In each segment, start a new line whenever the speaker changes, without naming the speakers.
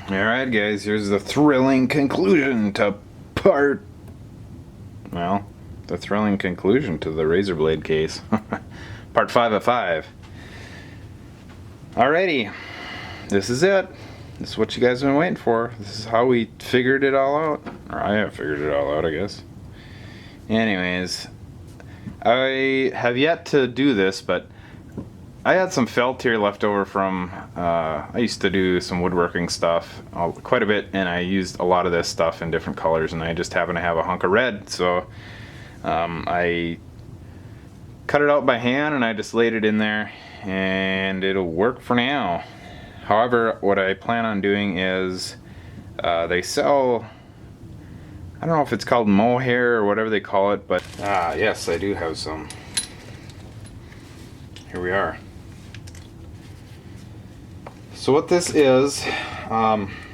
Alright guys, here's the thrilling conclusion to the thrilling conclusion to the razor blade case. Part 5 of 5. Alrighty, this is it. This is what you guys have been waiting for. This is how we figured it all out. Or I have figured it all out, I guess. Anyways, I have yet to do this, but I had some felt here left over from, I used to do some woodworking stuff quite a bit, and I used a lot of this stuff in different colors, and I just happen to have a hunk of red, so I cut it out by hand and I just laid it in there, and it'll work for now. However, what I plan on doing is, they sell, I don't know if it's called mohair or whatever they call it, but yes, I do have some. Here we are. So what this is,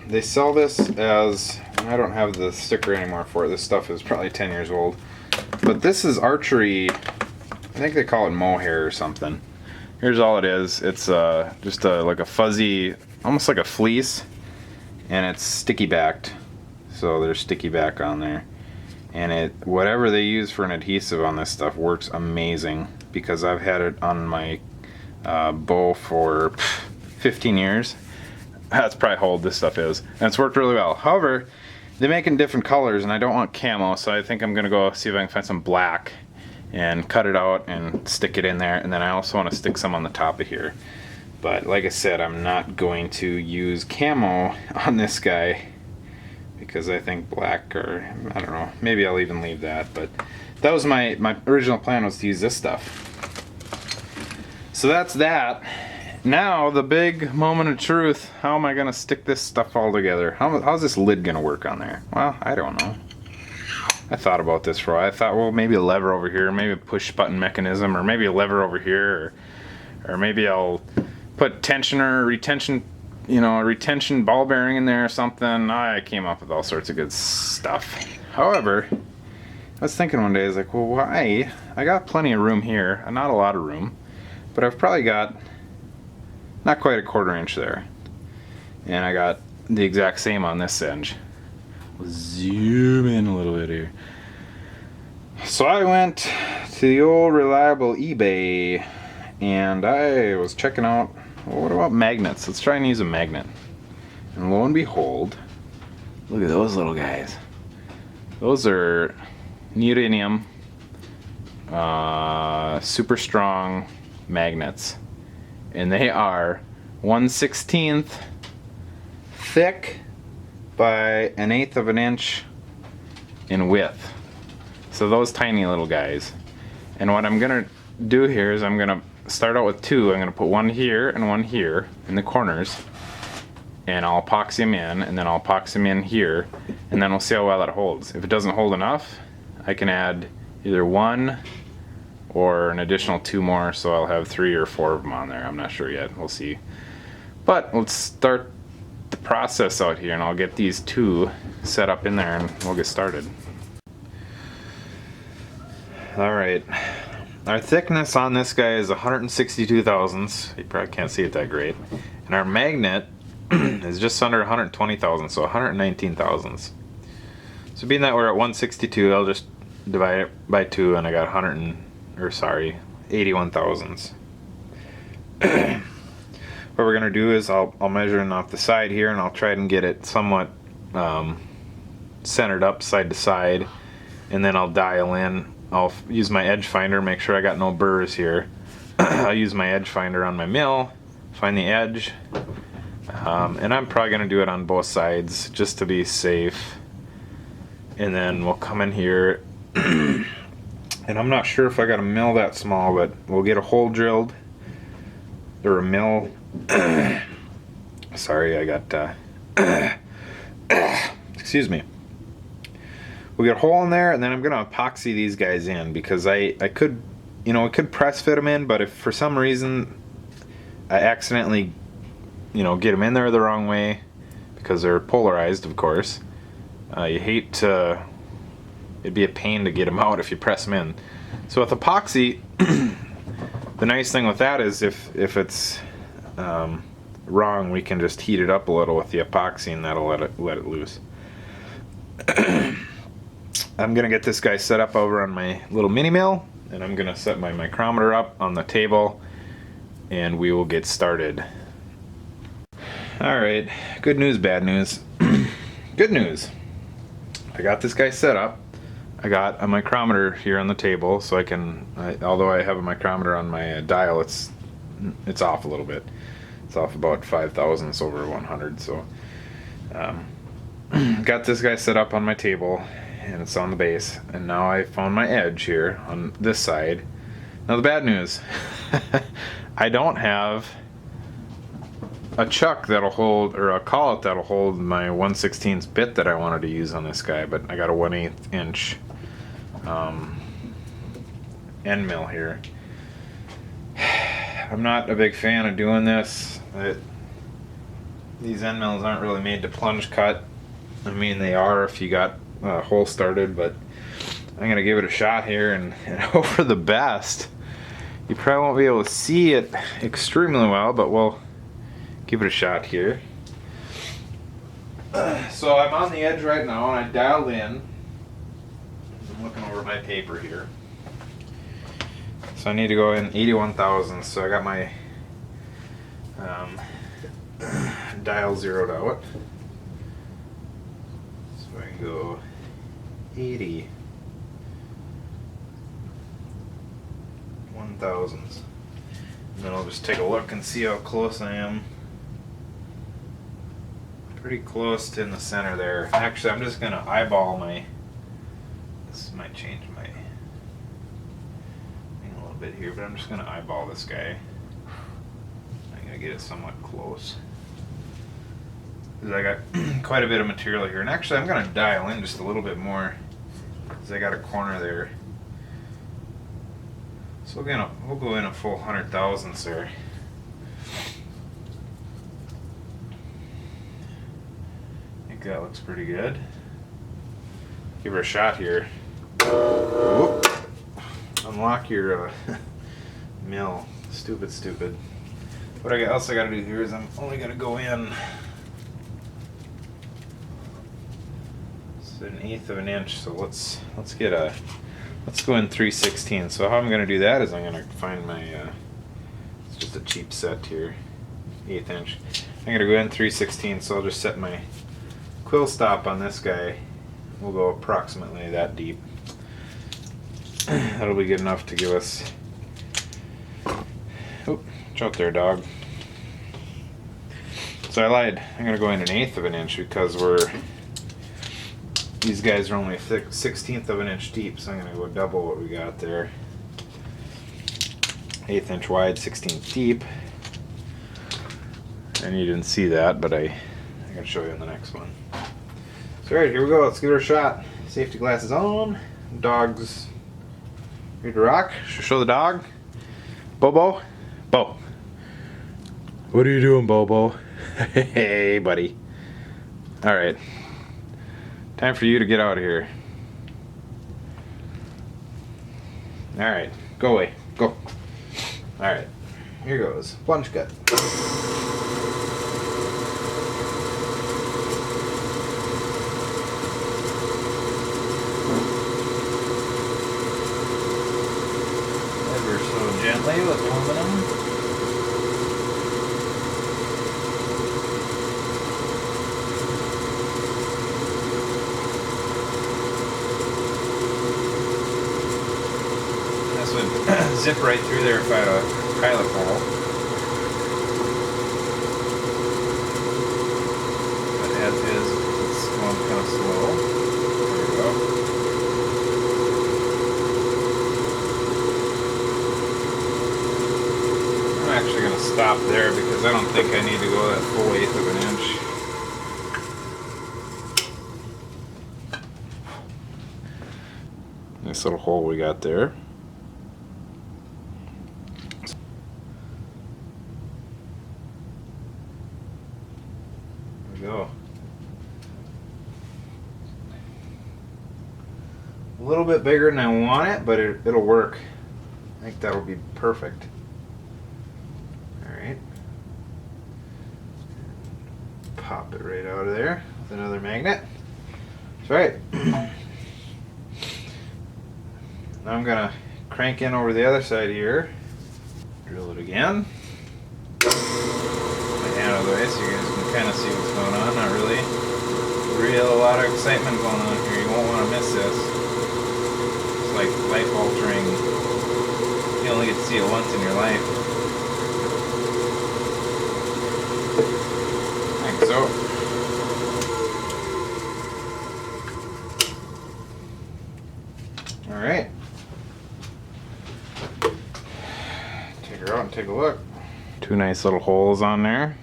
they sell this as, I don't have the sticker anymore for it, this stuff is probably 10 years old, but this is archery, I think they call it mohair or something. Here's all it is. It's just like a fuzzy, almost like a fleece, and it's sticky backed, so there's sticky back on there, and whatever they use for an adhesive on this stuff works amazing, because I've had it on my bow for 15 years. That's probably how old this stuff is, and it's worked really well. However, they make it in different colors, and I don't want camo, so I think I'm gonna go see if I can find some black and cut it out and stick it in there, and then I also want to stick some on the top of here. But like I said, I'm not going to use camo on this guy because I think black, or I don't know, maybe I'll even leave that, but that was my original plan, was to use this stuff. So that's that. Now the big moment of truth, how am I gonna stick this stuff all together? How's this lid gonna work on there? Well, I don't know. I thought about this for a while. I thought, well, maybe a lever over here, maybe a push button mechanism, or maybe a lever over here, or maybe I'll put tension or retention, a retention ball bearing in there or something. I came up with all sorts of good stuff. However, I was thinking one day, I was like, well, why? I got plenty of room here, not a lot of room, but I've probably got not quite a 1/4 inch there, and I got the exact same on this edge. We'll zoom in a little bit here. So I went to the old reliable eBay, and I was checking out, well, what about magnets? Let's try and use a magnet. And lo and behold, look at those little guys. Those are neodymium, super strong magnets, and they are 1/16 thick by 1/8 of an inch in width. So those tiny little guys. And what I'm gonna do here is I'm gonna start out with 2. I'm gonna put one here and one here in the corners, and I'll epoxy them in, and then I'll epoxy them in here, and then we'll see how well that holds. If it doesn't hold enough, I can add either 1 or an additional 2 more, so I'll have 3 or 4 of them on there. I'm not sure yet, we'll see. But let's start the process out here, and I'll get these 2 set up in there and we'll get started. Alright, our thickness on this guy is 162 thousandths. You probably can't see it that great. And our magnet is just under 120 thousandths, so 119 thousandths. So being that we're at 162, I'll just divide it by 2, and I got 81 thousandths. What we're gonna do is I'll measure it off the side here, and I'll try and get it somewhat centered up side to side, and then I'll dial in. I'll use my edge finder, make sure I got no burrs here. I'll use my edge finder on my mill, find the edge, and I'm probably gonna do it on both sides just to be safe. And then we'll come in here, and I'm not sure if I got a mill that small, but we'll get a hole drilled, or a mill. Sorry, I got excuse me. We'll get a hole in there, and then I'm gonna epoxy these guys in, because I could, I could press fit them in, but if for some reason I accidentally, get them in there the wrong way, because they're polarized, of course, you hate to, it'd be a pain to get them out if you press them in. So with epoxy, the nice thing with that is if it's wrong, we can just heat it up a little with the epoxy and that'll let it loose. I'm gonna get this guy set up over on my little mini mill, and I'm gonna set my micrometer up on the table, and we will get started. Alright, good news, bad news. Good news. I got this guy set up. I got a micrometer here on the table, so I can, although I have a micrometer on my dial, it's off a little bit. It's off about 5 thousandths over 100, so got this guy set up on my table, and it's on the base, and now I found my edge here on this side. Now the bad news, I don't have a chuck that'll hold, or a collet that'll hold my 1/16 bit that I wanted to use on this guy, but I got a 1/8 inch end mill here. I'm not a big fan of doing this. These end mills aren't really made to plunge cut. I mean, they are if you got a hole started, but I'm gonna give it a shot here and hope for the best. You probably won't be able to see it extremely well, but we'll give it a shot here. So I'm on the edge right now, and I dialed in. I'm looking over my paper here. So I need to go in 81 thousandths. So I got my dial zeroed out. So I can go 80 1/1000ths. And then I'll just take a look and see how close I am. Pretty close to in the center there. Actually, I'm just gonna eyeball my, this might change my thing a little bit here, but I'm just gonna eyeball this guy. I'm gonna get it somewhat close, because I got quite a bit of material here. And actually, I'm gonna dial in just a little bit more, because I got a corner there. So we'll go in a full 100 thousandths there. I think that looks pretty good. Give her a shot here. Whoop. Unlock your mill. Stupid. What else I gotta do here is I'm only gonna go in, it's 1/8 of an inch. So let's go in 3/16. So how I'm gonna do that is I'm gonna find my it's just a cheap set here, 1/8 inch. I'm gonna go in 3/16. So I'll just set my quill stop on this guy. We'll go approximately that deep. That'll be good enough to give us, oh, watch out there, dog. So I lied. I'm gonna go in 1/8 of an inch because these guys are only 1/16 of an inch deep, so I'm gonna go double what we got there. 1/8 inch wide, 16th deep. And you didn't see that, but I'm gonna show you in the next one. So alright, here we go. Let's give it a shot. Safety glasses on. Dog's ready to rock. Show the dog. Bobo. Bo. What are you doing, Bobo? Hey, buddy. Alright. Time for you to get out of here. Alright. Go away. Go. Alright. Here goes. Plunge cut. Ever so gently with aluminum. Zip right through there if I had a pilot hole. But as is, it's going kind of slow. There we go. I'm actually going to stop there because I don't think I need to go that full 1/8 of an inch. Nice little hole we got there. Go. A little bit bigger than I want it, but it'll work. I think that'll be perfect. Alright. pop it right out of there with another magnet. That's right. Now I'm gonna crank in over the other side here. Drill it again. My hand out of the way so you guys can kind of see what's going on. Not really. A lot of excitement going on here. You won't want to miss this. It's like life altering. You only get to see it once in your life. Like so. Alright. Take her out and take a look. Two nice little holes on there.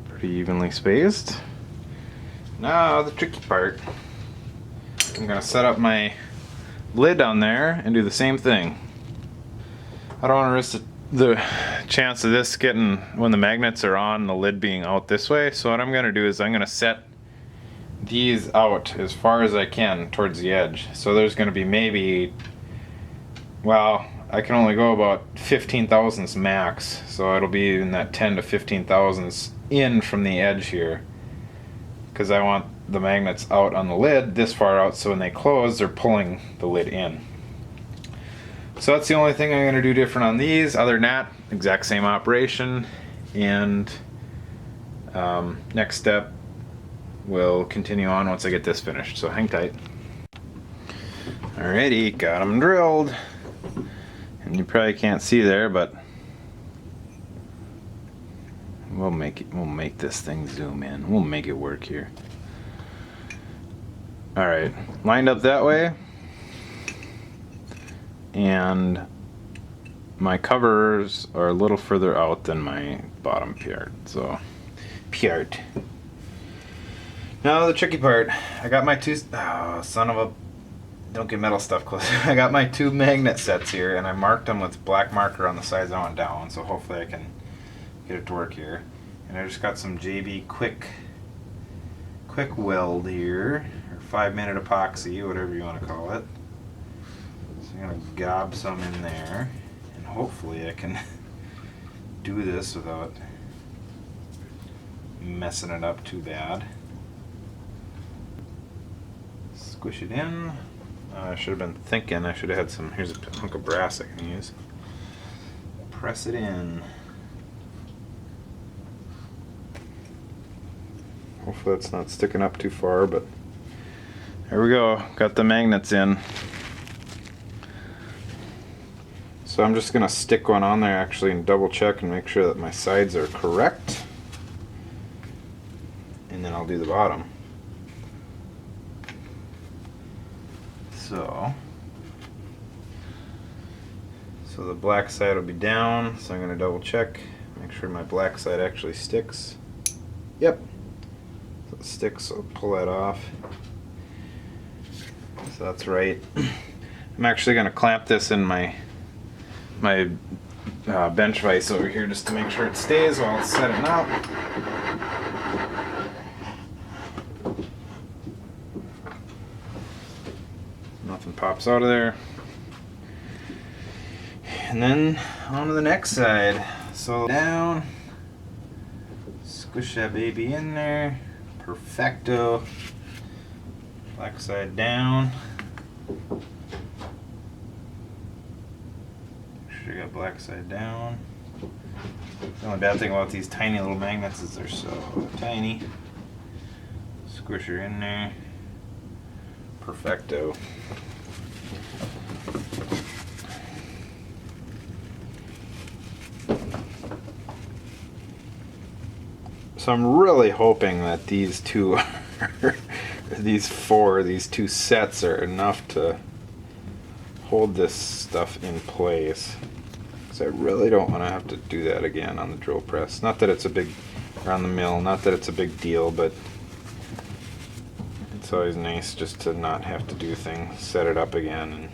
Pretty evenly spaced. Now the tricky part. I'm going to set up my lid on there and do the same thing. I don't want to risk the chance of this getting, when the magnets are on, the lid being out this way. So what I'm going to do is I'm going to set these out as far as I can towards the edge. So there's going to be maybe, well, I can only go about 15 thousandths max. So it'll be in that 10 to 15 thousandths in from the edge here. Because I want the magnets out on the lid this far out, so when they close, they're pulling the lid in. So that's the only thing I'm going to do different on these. Other than that, exact same operation. And next step, we'll continue on once I get this finished. So hang tight. Alrighty, got them drilled. And you probably can't see there, but we'll make this thing zoom in. We'll make it work here. Alright, lined up that way. And my covers are a little further out than my bottom part. So, part. Now the tricky part. I got my two, oh, son of a, don't get metal stuff close. I got my two magnet sets here and I marked them with black marker on the sides I want down. So hopefully I can get it to work here. And I just got some JB quick weld here, or 5-minute epoxy, whatever you want to call it. So I'm gonna gob some in there, and hopefully I can do this without messing it up too bad. Squish it in. I should have been thinking. I should have had some. Here's a hunk of brass I can use. Press it in. Hopefully that's not sticking up too far, but there we go. Got the magnets in. So I'm just going to stick one on there actually and double check and make sure that my sides are correct. And then I'll do the bottom. So the black side will be down, so I'm going to double check, make sure my black side actually sticks. Yep. So it sticks, so I'll pull that off. So that's right. I'm actually going to clamp this in my bench vise over here just to make sure it stays while it's setting up. Nothing pops out of there. And then on to the next side. So down, squish that baby in there. Perfecto. Black side down. Make sure you got black side down. The only bad thing about these tiny little magnets is they're so tiny. Squish her in there. Perfecto. So I'm really hoping that these two these two sets are enough to hold this stuff in place. Because I really don't want to have to do that again on the drill press. Not that it's a big, or on the mill, not that it's a big deal, but it's always nice just to not have to do things, set it up again and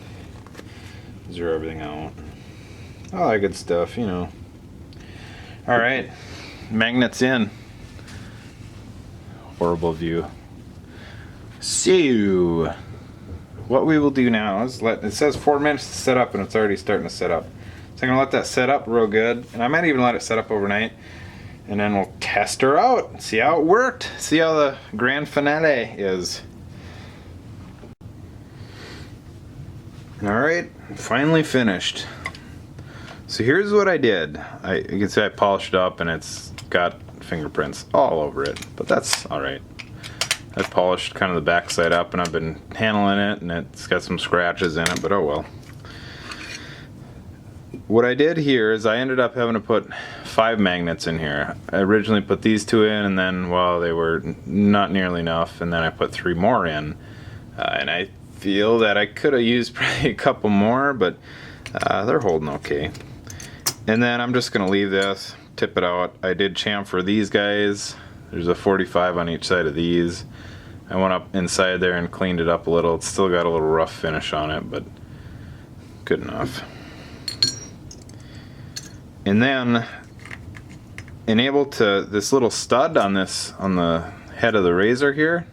zero everything out. All that good stuff, you know. Alright, magnets in. Horrible view. So, what we will do now is it says 4 minutes to set up and it's already starting to set up. So I'm going to let that set up real good, and I might even let it set up overnight. And then we'll test her out, see how it worked, see how the grand finale is. Alright, finally finished. So here's what I did. You can see I polished it up and it's got fingerprints all over it, but that's alright. I polished kind of the back side up and I've been handling it and it's got some scratches in it, but oh well. What I did here is I ended up having to put 5 magnets in here. I originally put these 2 in and then, well, they were not nearly enough, and then I put 3 more in. And I feel that I could have used probably a couple more, but they're holding okay. And then I'm just going to leave this, tip it out. I did chamfer these guys. There's a 45 on each side of these. I went up inside there and cleaned it up a little. It's still got a little rough finish on it, but good enough. And then enable to this little stud on the head of the razor here.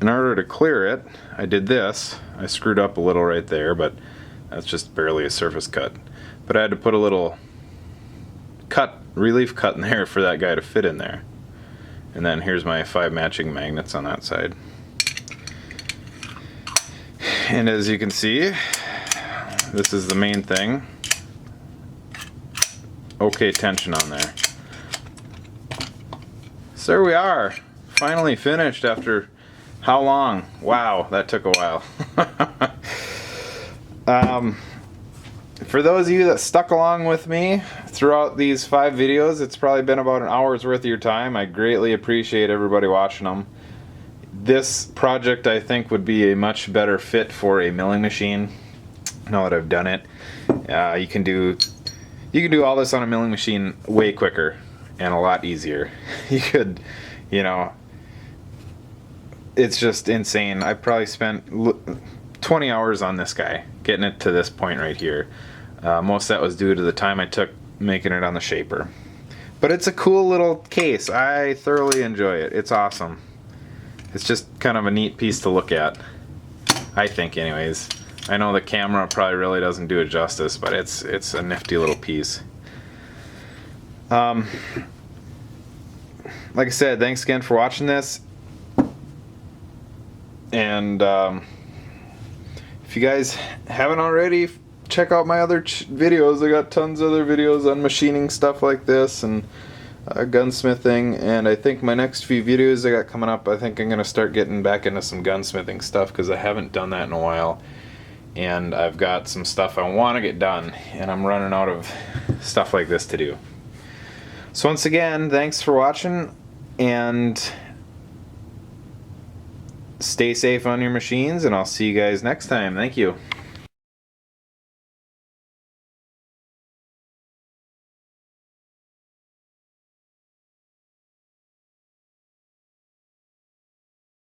In order to clear it, I did this. I screwed up a little right there, but that's just barely a surface cut. But I had to put a little relief cut in there for that guy to fit in there. And then here's my 5 matching magnets on that side. And as you can see, this is the main thing. Okay tension on there. So there we are, finally finished after how long? Wow, that took a while. For those of you that stuck along with me throughout these 5 videos, it's probably been about an hour's worth of your time. I greatly appreciate everybody watching them. This project I think would be a much better fit for a milling machine. Now that I've done it, you can do all this on a milling machine way quicker and a lot easier. You could, you know, it's just insane. I probably spent 20 hours on this guy, getting it to this point right here. Most of that was due to the time I took making it on the shaper. But it's a cool little case. I thoroughly enjoy it. It's awesome. It's just kind of a neat piece to look at, I think anyways. I know the camera probably really doesn't do it justice, but it's a nifty little piece. Like I said, thanks again for watching this. And if you guys haven't already, check out my other videos. I got tons of other videos on machining stuff like this and gunsmithing. And I think my next few videos I got coming up, I think I'm going to start getting back into some gunsmithing stuff because I haven't done that in a while. And I've got some stuff I want to get done, and I'm running out of stuff like this to do. So once again, thanks for watching, and stay safe on your machines, and I'll see you guys next time. Thank you.